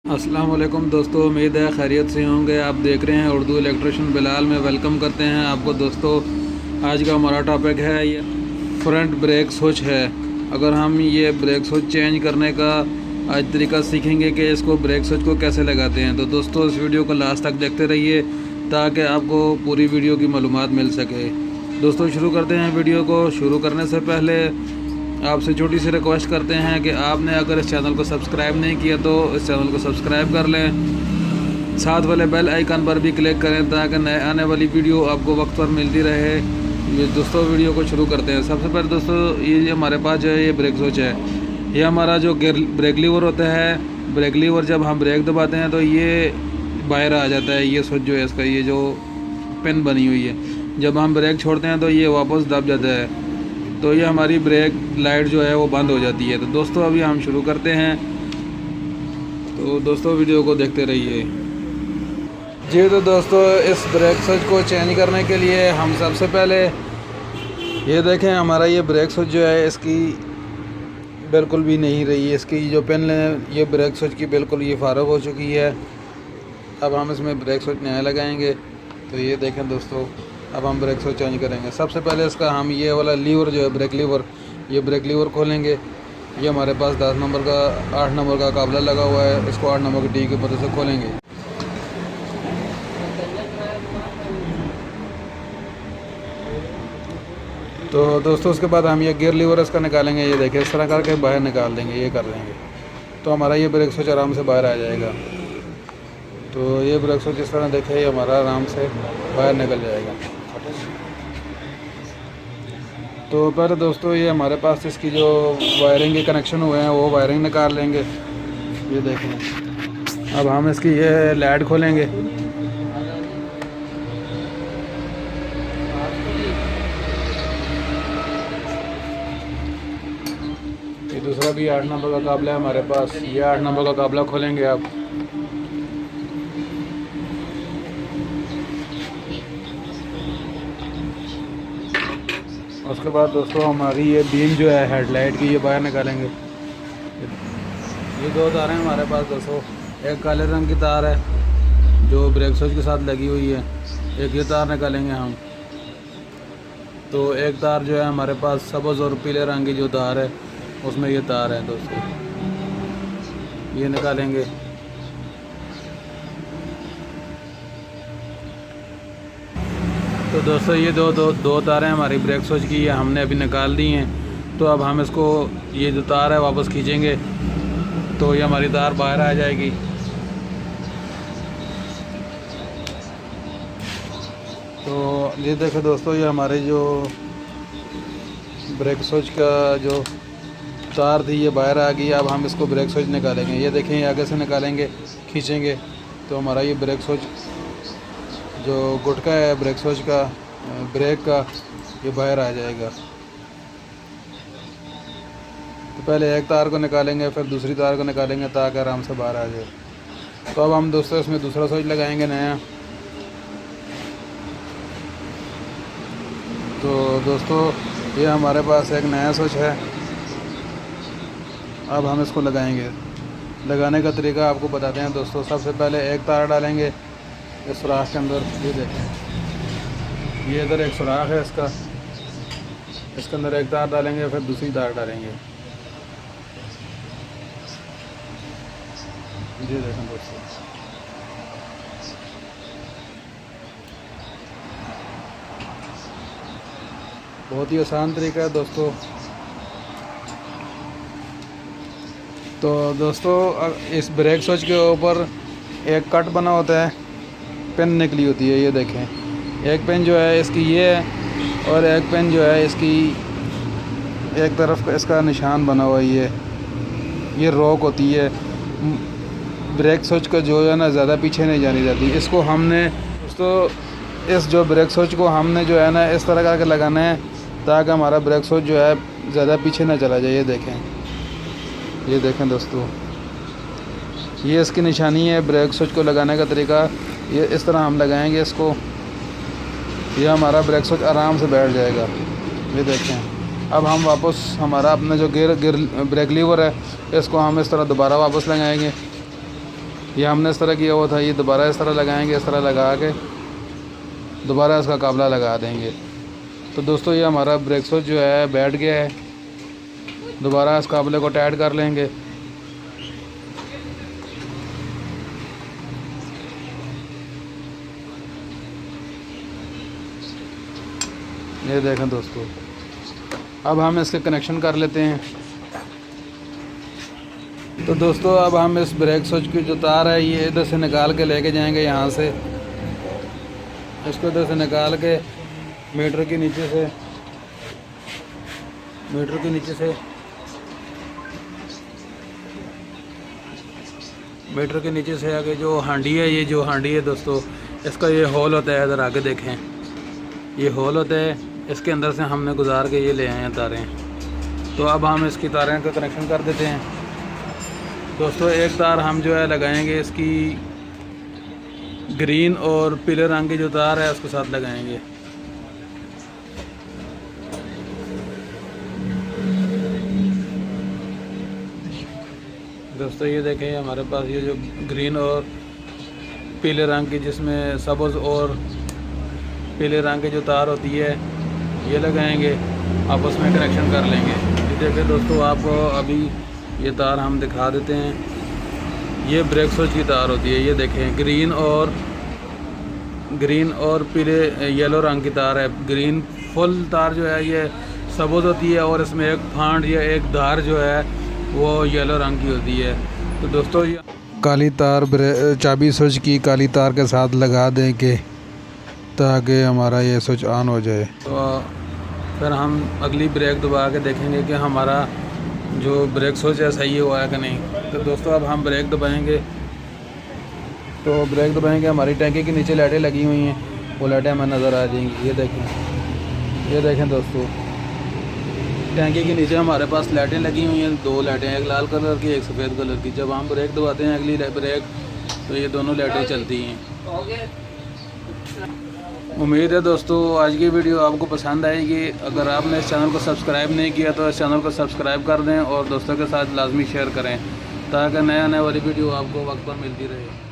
अस्सलाम वालेकुम दोस्तों, उम्मीद है खैरियत से होंगे। आप देख रहे हैं उर्दू इलेक्ट्रिशियन बिलाल में। वेलकम करते हैं आपको दोस्तों। आज का हमारा टॉपिक है ये फ्रंट ब्रेक स्विच है। अगर हम ये ब्रेक स्विच चेंज करने का आज तरीका सीखेंगे कि इसको ब्रेक स्विच को कैसे लगाते हैं, तो दोस्तों इस वीडियो को लास्ट तक देखते रहिए ताकि आपको पूरी वीडियो की मालूमात मिल सके। दोस्तों शुरू करते हैं वीडियो को। शुरू करने से पहले आपसे छोटी सी रिक्वेस्ट करते हैं कि आपने अगर इस चैनल को सब्सक्राइब नहीं किया तो इस चैनल को सब्सक्राइब कर लें। साथ वाले बेल आइकन पर भी क्लिक करें ताकि नए आने वाली वीडियो आपको वक्त पर मिलती रहे। ये दोस्तों वीडियो को शुरू करते हैं। सबसे पहले दोस्तों ये हमारे पास जो है ये ब्रेक स्विच है। ये हमारा जो ब्रेक लीवर होता है, ब्रेक लीवर जब हम ब्रेक दबाते हैं तो ये बाहर आ जाता है। ये स्विच जो है इसका ये जो पिन बनी हुई है, जब हम ब्रेक छोड़ते हैं तो ये वापस दब जाता है, तो ये हमारी ब्रेक लाइट जो है वो बंद हो जाती है। तो दोस्तों अभी हम शुरू करते हैं, तो दोस्तों वीडियो को देखते रहिए। जी तो दोस्तों इस ब्रेक स्विच को चेंज करने के लिए हम सबसे पहले ये देखें, हमारा ये ब्रेक स्विच जो है इसकी बिल्कुल भी नहीं रही है। इसकी जो पिन है ये ब्रेक स्विच की बिल्कुल ये फारग हो चुकी है। अब हम इसमें ब्रेक स्विच नया लगाएंगे। तो ये देखें दोस्तों, अब हम ब्रेक स्विच चेंज करेंगे। सबसे पहले इसका हम ये वाला लीवर जो है ब्रेक लीवर, ये ब्रेक लीवर खोलेंगे। ये हमारे पास 10 नंबर का 8 नंबर का काबला लगा हुआ है, इसको 8 नंबर की डी की मदद से खोलेंगे। तो दोस्तों उसके बाद हम ये गियर लीवर इसका निकालेंगे। ये देखिए इस तरह करके बाहर निकाल देंगे, ये कर देंगे तो हमारा ये ब्रेक स्विच आराम से बाहर आ जाएगा। तो ये ब्रेक स्विच इस तरह देखें, ये हमारा आराम से बाहर निकल जाएगा। तो पहले दोस्तों ये हमारे पास इसकी जो वायरिंग के कनेक्शन हुए हैं वो वायरिंग निकाल लेंगे। ये देखें, अब हम इसकी ये लाइट खोलेंगे। ये दूसरा भी 8 नंबर का काबला है हमारे पास, ये 8 नंबर का काबला खोलेंगे आप। उसके बाद दोस्तों हमारी ये बीम जो है हेडलाइट की ये बाहर निकालेंगे। ये 2 तारें हमारे पास दोस्तों, एक काले रंग की तार है जो ब्रेक स्विच के साथ लगी हुई है, एक ये तार निकालेंगे हम। तो एक तार जो है हमारे पास सब्ज़ और पीले रंग की जो तार है उसमें ये तार है दोस्तों, ये निकालेंगे। तो दोस्तों ये दो तारें हमारी ब्रेक स्विच की ये हमने अभी निकाल दी हैं। तो अब हम इसको ये जो तार है वापस खींचेंगे तो ये हमारी तार बाहर आ जाएगी। तो ये देखो दोस्तों, ये हमारे जो ब्रेक स्विच का जो तार थी ये बाहर आ गई। अब हम इसको ब्रेक स्विच निकालेंगे। ये देखें, ये आगे से निकालेंगे, खींचेंगे तो हमारा ये ब्रेक स्विच जो गुटका है ब्रेक स्विच का ब्रेक का ये बाहर आ जाएगा। तो पहले एक तार को निकालेंगे, फिर दूसरी तार को निकालेंगे ताकि आराम से बाहर आ जाए। तो अब हम दोस्तों इसमें दूसरा स्विच लगाएंगे नया। तो दोस्तों ये हमारे पास एक नया स्विच है। अब हम इसको लगाएंगे। लगाने का तरीका आपको बताते हैं दोस्तों। सबसे पहले एक तार डालेंगे इस सुराख के अंदर। ये देखें, ये इधर एक सुराख है इसका, इसके अंदर एक तार डालेंगे, फिर दूसरी तार डालेंगे। ये देखें दोस्तों, बहुत ही आसान तरीका है दोस्तों। तो दोस्तों इस ब्रेक स्विच के ऊपर एक कट बना होता है, पिन निकली होती है। ये देखें, एक पिन जो है इसकी ये है और एक पिन जो है इसकी एक तरफ इसका निशान बना हुआ है। ये रॉक होती है। ब्रेक स्विच का जो है ना ज़्यादा पीछे नहीं जानी जाती। इसको हमने दोस्तों इस जो ब्रेक स्विच को हमने जो है ना इस तरह करके लगाना है ताकि हमारा ब्रेक स्विच जो है ज़्यादा पीछे ना चला जाए। ये देखें दोस्तों, ये इसकी निशानी है ब्रेक स्विच को लगाने का तरीका। ये इस तरह हम लगाएंगे इसको, ये हमारा ब्रेक स्विच आराम से बैठ जाएगा। ये देखें, अब हम वापस हमारा अपना जो गियर ब्रेक लीवर है इसको हम इस तरह दोबारा वापस लगाएंगे। ये हमने इस तरह किया हुआ था, ये दोबारा इस तरह लगाएंगे, इस तरह लगा के दोबारा इसका काबला लगा देंगे। तो दोस्तों ये हमारा ब्रेक स्विच जो है बैठ गया है, दोबारा इस काबले को टाइट कर लेंगे। ये देखें दोस्तों, अब हम इसके कनेक्शन कर लेते हैं। तो दोस्तों अब हम इस ब्रेक स्विच की जो तार है ये इधर से निकाल के लेके जाएंगे, यहाँ से इसको इधर से निकाल के मीटर के नीचे से आगे जो हांडी है, ये जो हांडी है दोस्तों, इसका ये होल होता है, इधर आगे देखें ये होल होता है, इसके अंदर से हमने गुजार के ये ले आए हैं तारें। तो अब हम इसकी तारें का कनेक्शन कर देते हैं। दोस्तों एक तार हम जो है लगाएंगे इसकी ग्रीन और पीले रंग की जो तार है उसके साथ लगाएंगे। दोस्तों ये देखें हमारे पास ये जो ग्रीन और पीले रंग की, जिसमें सब्ज़ और पीले रंग की जो तार होती है ये लगाएंगे, आपस में कनेक्शन कर लेंगे। ये देखें दोस्तों, आपको अभी ये तार हम दिखा देते हैं। ये ब्रेक स्विच की तार होती है, ये देखें ग्रीन और पीले येलो रंग की तार है। ग्रीन फुल तार जो है ये सब्ज़ होती है और इसमें एक फांड या एक धार जो है वो येलो रंग की होती है। तो दोस्तों ये काली तार चाबी स्विच की काली तार के साथ लगा देंगे ताकि हमारा ये स्विच ऑन हो जाए। तो फिर हम अगली ब्रेक दबा के देखेंगे कि हमारा जो ब्रेक स्विच है सही हुआ है कि नहीं। तो दोस्तों अब हम ब्रेक दबाएंगे, तो ब्रेक दबाएंगे, हमारी टैंकी के नीचे लाइटें लगी हुई हैं, वो लाइटें हमें नज़र आ जाएंगी। ये देखें दोस्तों, टैंकी के नीचे हमारे पास लाइटें लगी हुई हैं, 2 लाइटें, एक लाल कलर की एक सफ़ेद कलर की। जब हम ब्रेक दबाते हैं अगली ब्रेक, तो ये दोनों लाइटें चलती हैं। उम्मीद है दोस्तों आज की वीडियो आपको पसंद आएगी। अगर आपने इस चैनल को सब्सक्राइब नहीं किया तो इस चैनल को सब्सक्राइब कर दें और दोस्तों के साथ लाजमी शेयर करें ताकि नया वाली वीडियो आपको वक्त पर मिलती रहे।